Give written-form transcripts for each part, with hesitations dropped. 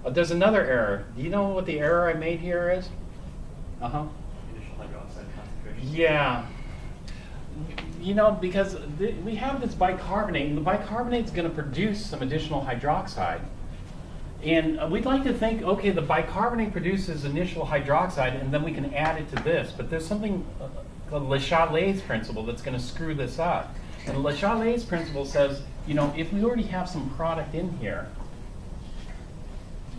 There's another error. Do you know what the error I made here is? Uh-huh. Initial hydroxide concentration. Yeah. You know, because we have this bicarbonate, and the bicarbonate is going to produce some additional hydroxide. And we'd like to think, okay, the bicarbonate produces initial hydroxide, and then we can add it to this. But there's something called Le Chatelet's principle that's going to screw this up. And Le Chatelet's principle says, you know, if we already have some product in here,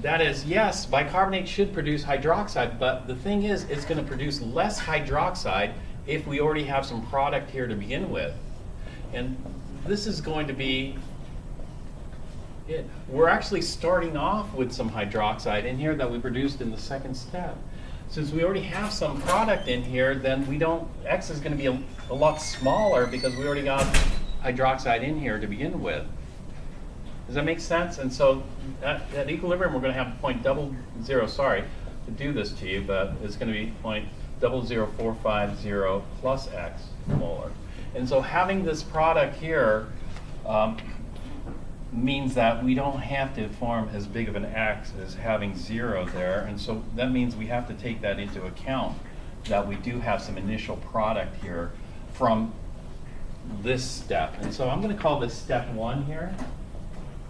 that is, yes, bicarbonate should produce hydroxide, but the thing is, it's going to produce less hydroxide if we already have some product here to begin with. And this is going to be it. We're actually starting off with some hydroxide in here that we produced in the second step. Since we already have some product in here, then we don't, X is going to be a lot smaller because we already got hydroxide in here to begin with. Does that make sense? And so at equilibrium, we're going to have 0.00, sorry to do this to you, but it's going to be 0.00450 plus X molar. And so having this product here means that we don't have to form as big of an X as having 0 there. And so that means we have to take that into account, that we do have some initial product here from this step. And so I'm going to call this step 1 here.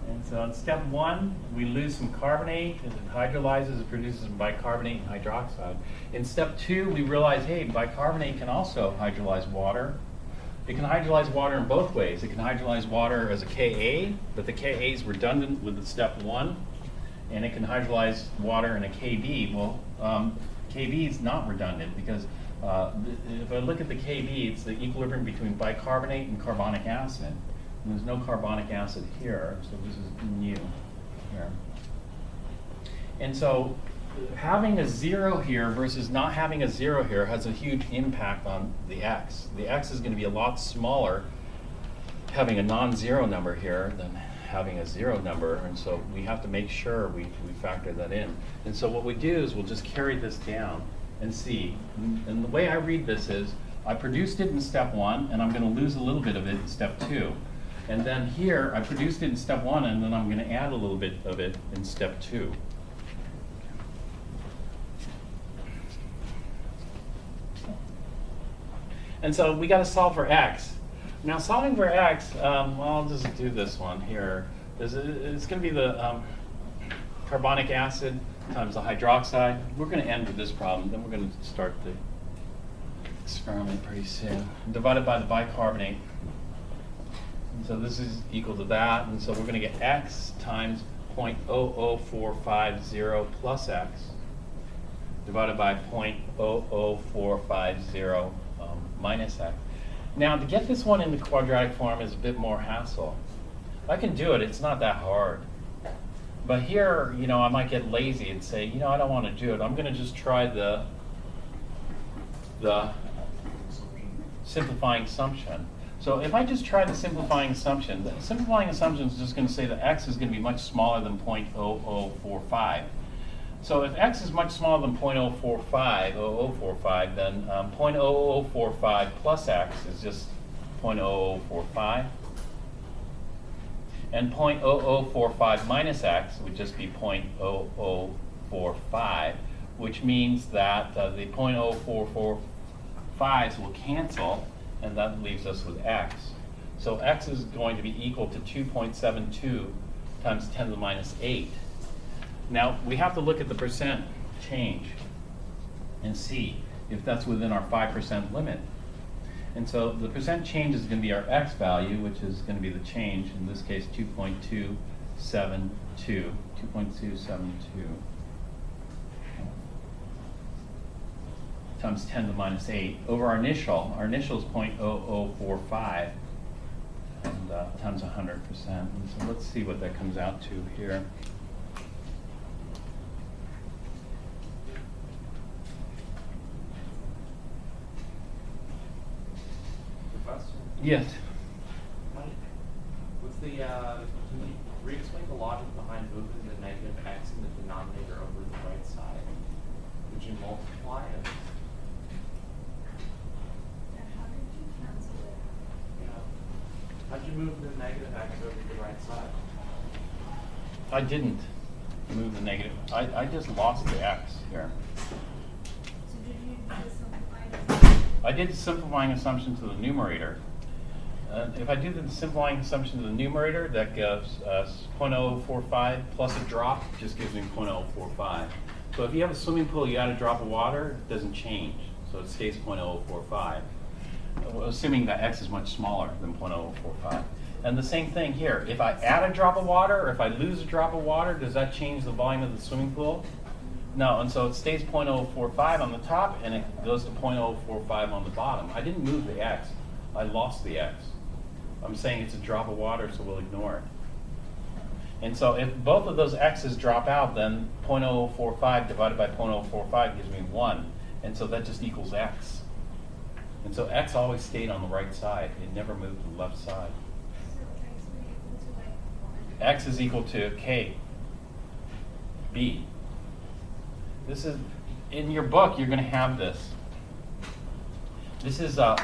And so in step 1, we lose some carbonate, and it hydrolyzes, it produces some bicarbonate and hydroxide. In step 2, we realize, hey, bicarbonate can also hydrolyze water. It can hydrolyze water in both ways. It can hydrolyze water as a Ka, but the Ka is redundant with the step 1, and it can hydrolyze water in a Kb. Well, Kb is not redundant because if I look at the Kb, it's the equilibrium between bicarbonate and carbonic acid. And there's no carbonic acid here, so this is new here. And so having a 0 here versus not having a 0 here has a huge impact on the X. The X is going to be a lot smaller having a non-zero number here than having a 0 number, and so we have to make sure we factor that in. And so what we do is we'll just carry this down and see. And the way I read this is, I produced it in step 1, and I'm going to lose a little bit of it in step 2. And then here, I produced it in step 1, and then I'm going to add a little bit of it in step 2. And so we got to solve for X. Now solving for X, well, I'll just do this one here. It's going to be the carbonic acid times the hydroxide. We're going to end with this problem, then we're going to start the experiment pretty soon. Divided by the bicarbonate. And so this is equal to that, and so we're going to get X times 0.00450 plus X divided by 0.00450 minus X. Now, to get this one in the quadratic form is a bit more hassle. I can do it, it's not that hard. But here, you know, I might get lazy and say, you know, I don't want to do it. I'm going to just try the simplifying assumption. So if I just try the simplifying assumption is just going to say that X is going to be much smaller than 0.0045. So if X is much smaller than 0.0045, then 0.0045 plus X is just 0.0045. And 0.0045 minus X would just be 0.0045, which means that the 0.0445s will cancel, and that leaves us with X. So X is going to be equal to 2.72 times 10 to the minus 8. Now, we have to look at the percent change and see if that's within our 5% limit. And so the percent change is going to be our X value, which is going to be the change, in this case 2.272, 2.272 times 10 to the minus 8 over our initial. Our initial is 0.0045 and times 100%. And so let's see what that comes out to here. Yes. What's the, can you re-explain the logic behind moving the negative X in the denominator over the right side? Would you multiply it? And how did you cancel it? Yeah. How'd you move the negative X over to the right side? I didn't. move the negative. I just lost the x here. So did you do the simplified? I did the simplifying assumption to the numerator. If I do the simplifying assumption to the numerator, that gives us 0.045 plus a drop, just gives me 0.045. So if you have a swimming pool, you add a drop of water, it doesn't change. So it stays 0.045, assuming that x is much smaller than 0.045. And the same thing here. If I add a drop of water, or if I lose a drop of water, does that change the volume of the swimming pool? No, and so it stays 0.045 on the top, and it goes to 0.045 on the bottom. I didn't move the x. I lost the x. I'm saying it's a drop of water, so we'll ignore it. And so if both of those x's drop out, then 0.045 divided by 0.045 gives me 1. And so that just equals x. And so x always stayed on the right side. It never moved to the left side. So x would equal to like 1. X is equal to k, b. This is, in your book, you're going to have this. This is a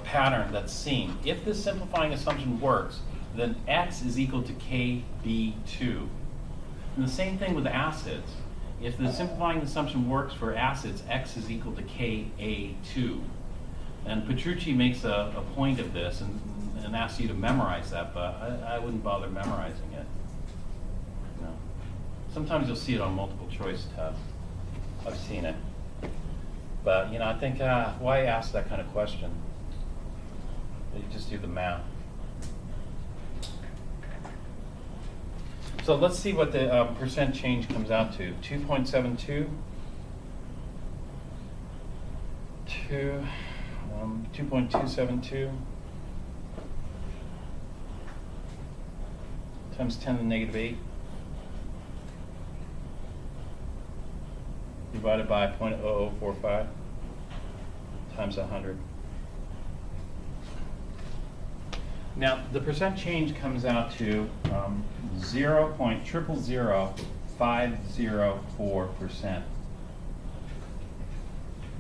pattern that's seen. If this simplifying assumption works, then x is equal to kb2. And the same thing with acids. If the simplifying assumption works for acids, x is equal to Ka2. And Petrucci makes a point of this and asks you to memorize that, but I wouldn't bother memorizing it. No. Sometimes you'll see it on multiple choice tests. I've seen it. But, you know, I think, why ask that kind of question? You just do the math. So let's see what the percent change comes out to. 2.72. 2.272 times 10 to the negative 8 divided by 0.0045 times 100. Now, the percent change comes out to 0.000504%.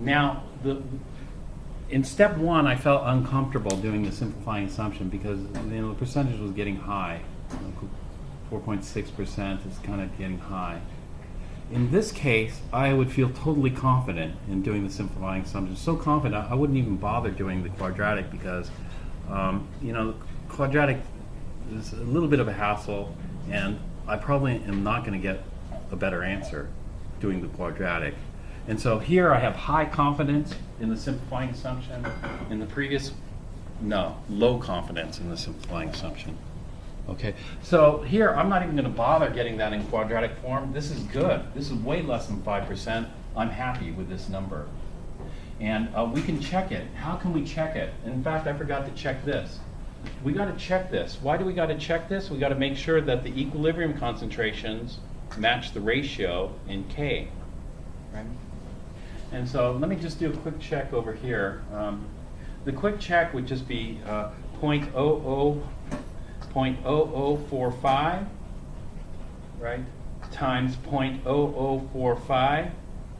Now, in step one, I felt uncomfortable doing the simplifying assumption because the percentage was getting high. 4.6% is kind of getting high. In this case, I would feel totally confident in doing the simplifying assumption. So confident, I wouldn't even bother doing the quadratic because, quadratic is a little bit of a hassle, and I probably am not going to get a better answer doing the quadratic. And so here I have high confidence in the simplifying assumption. In the previous, no, low confidence in the simplifying assumption. Okay, so here I'm not even going to bother getting that in quadratic form. This is good. This is way less than 5%. I'm happy with this number. And we can check it. How can we check it? In fact, I forgot to check this. We got to check this. Why do we got to check this? We got to make sure that the equilibrium concentrations match the ratio in K. Right? And so let me just do a quick check over here. The quick check would just be 0.0045, right, times 0.0045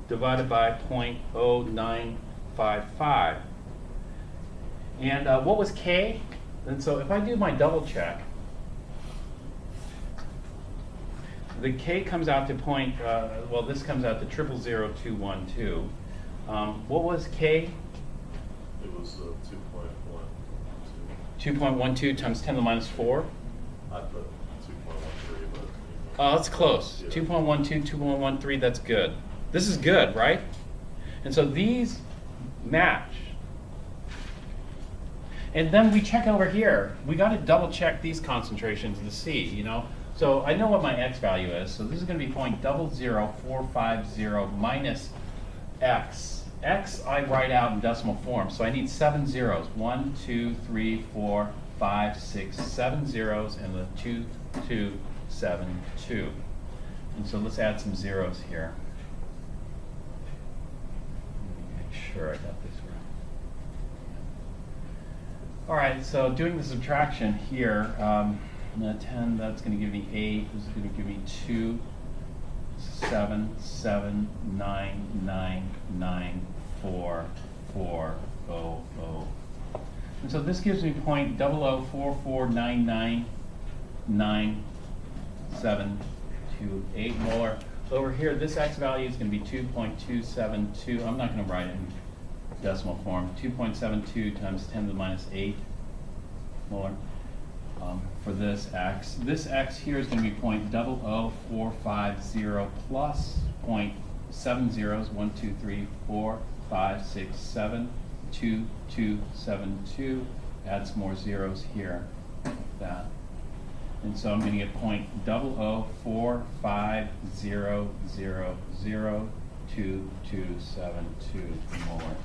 divided by 0.0955. And what was K? And so if I do my double check, the K comes out to this comes out to 000212. What was K? It was 2.12 times 10 to the minus 4. I put 2.13, but Oh, that's close. Yeah. 2.12, 2.13, that's good. This is good, right? And so these match. And then we check over here. We got to double check these concentrations to see, you know. So I know what my x value is. So this is going to be 0.00450 minus x. X I write out in decimal form, so I need 7 zeros. 1, 2, 3, 4, 5, 6, 7 zeros, and the 2, 2, 7, 2. And so let's add some zeros here. Make sure I got this right. All right, so doing the subtraction here, 10, that's going to give me 8. This is going to give me 2, 7, 7, 9, 9, 9, 4, 4, 0, 0. And so this gives me 0.0044999720. 7.28 molar. Over here, this X value is going to be 2.272. I'm not going to write it in decimal form. 2.72 times 10 to the minus 8 molar for this X. This X here is going to be 0.00450 plus 0.70s, 1, 2, 3, 4, 5, 6, 7, 2, 2, 7, 2. Add some more zeros here, like that. And so I'm going to get 0.00450002272 molar.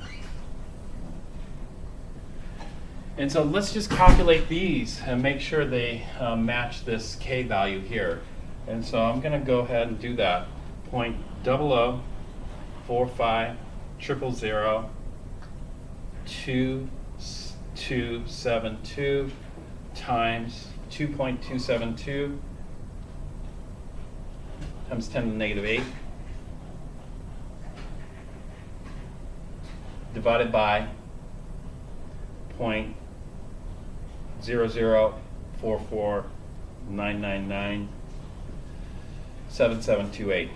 And so let's just calculate these and make sure they match this K value here. And so I'm going to go ahead and do that. 0.004502272 times 2.272 times 10 to the negative 8 divided by 0.00449997728.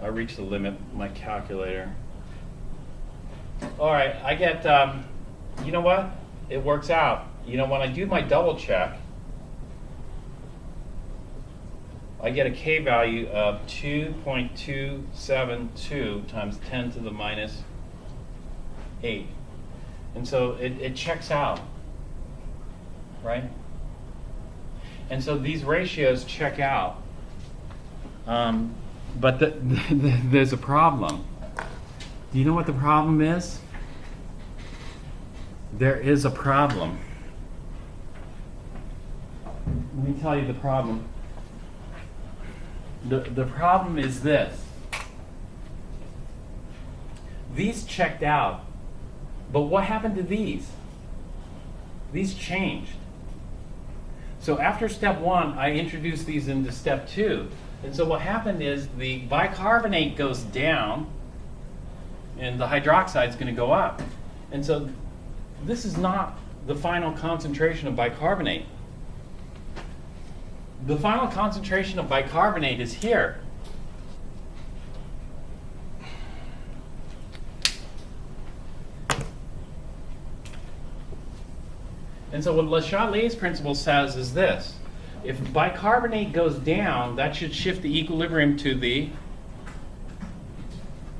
I reached the limit of my calculator. All right, I get, you know what? It works out. You know, when I do my double check, I get a K value of 2.272 times 10 to the minus 8. And so it checks out, right? And so these ratios check out. But there's a problem. Do you know what the problem is? There is a problem. Let me tell you the problem. The problem is this. These checked out, but what happened to these? These changed. So after step 1, I introduced these into step 2. And so what happened is the bicarbonate goes down and the hydroxide is going to go up. And so this is not the final concentration of bicarbonate. The final concentration of bicarbonate is here. And so what Le Chatelier's principle says is this. If bicarbonate goes down, that should shift the equilibrium to the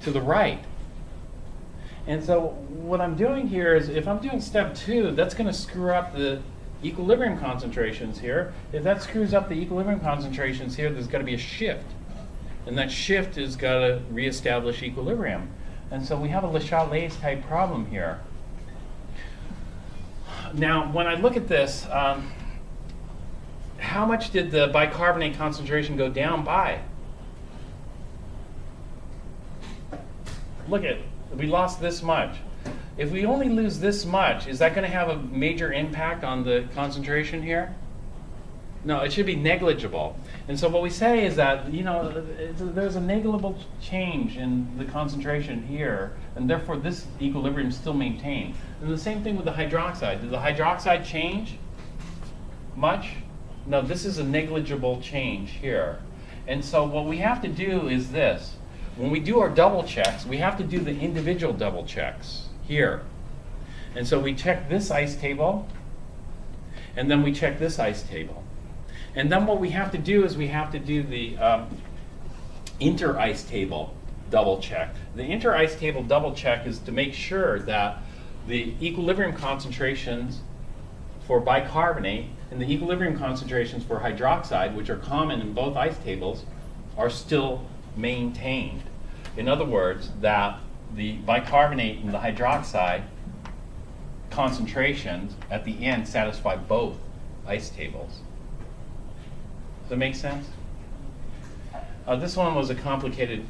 right. And so what I'm doing here is, if I'm doing step 2, that's going to screw up the equilibrium concentrations here. If that screws up the equilibrium concentrations here, there's got to be a shift. And that shift has got to reestablish equilibrium. And so we have a Le Chatelier's type problem here. Now, when I look at this, how much did the bicarbonate concentration go down by? Look at, we lost this much. If we only lose this much, is that going to have a major impact on the concentration here? No, it should be negligible. And so what we say is that, you know, there's a negligible change in the concentration here, and therefore this equilibrium is still maintained. And the same thing with the hydroxide. Did the hydroxide change much? No, this is a negligible change here. And so what we have to do is this. When we do our double checks, we have to do the individual double checks here. And so we check this ice table, and then we check this ice table. And then what we have to do is we have to do the inter-ice table double check. The inter-ice table double check is to make sure that the equilibrium concentrations for bicarbonate and the equilibrium concentrations for hydroxide, which are common in both ice tables, are still maintained. In other words, that the bicarbonate and the hydroxide concentrations at the end satisfy both ice tables. Does that make sense? This one was a complicated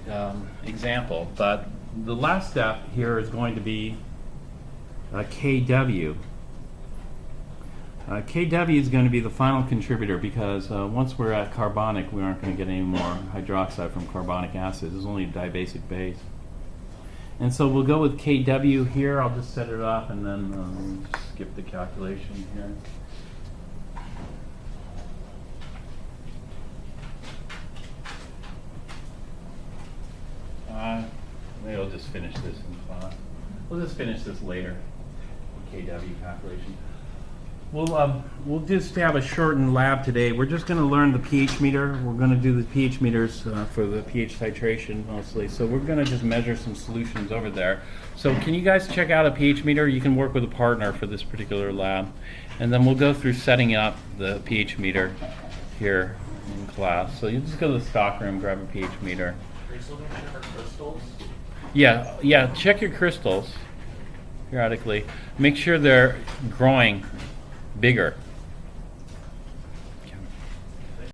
example, but the last step here is going to be KW. KW is going to be the final contributor because once we're at carbonic, we aren't going to get any more hydroxide from carbonic acid. There's only a dibasic base. And so we'll go with KW here. I'll just set it up and then skip the calculation here. Maybe I'll just finish this in class. We'll just finish this later. KW calculation. We'll just have a shortened lab today. We're just going to learn the pH meter. We're going to do the pH meters for the pH titration mostly. So we're going to just measure some solutions over there. So can you guys check out a pH meter? You can work with a partner for this particular lab. And then we'll go through setting up the pH meter here in class. So you just go to the stock room, grab a pH meter. Are you still going to check our crystals? Yeah, check your crystals periodically. Make sure they're growing bigger.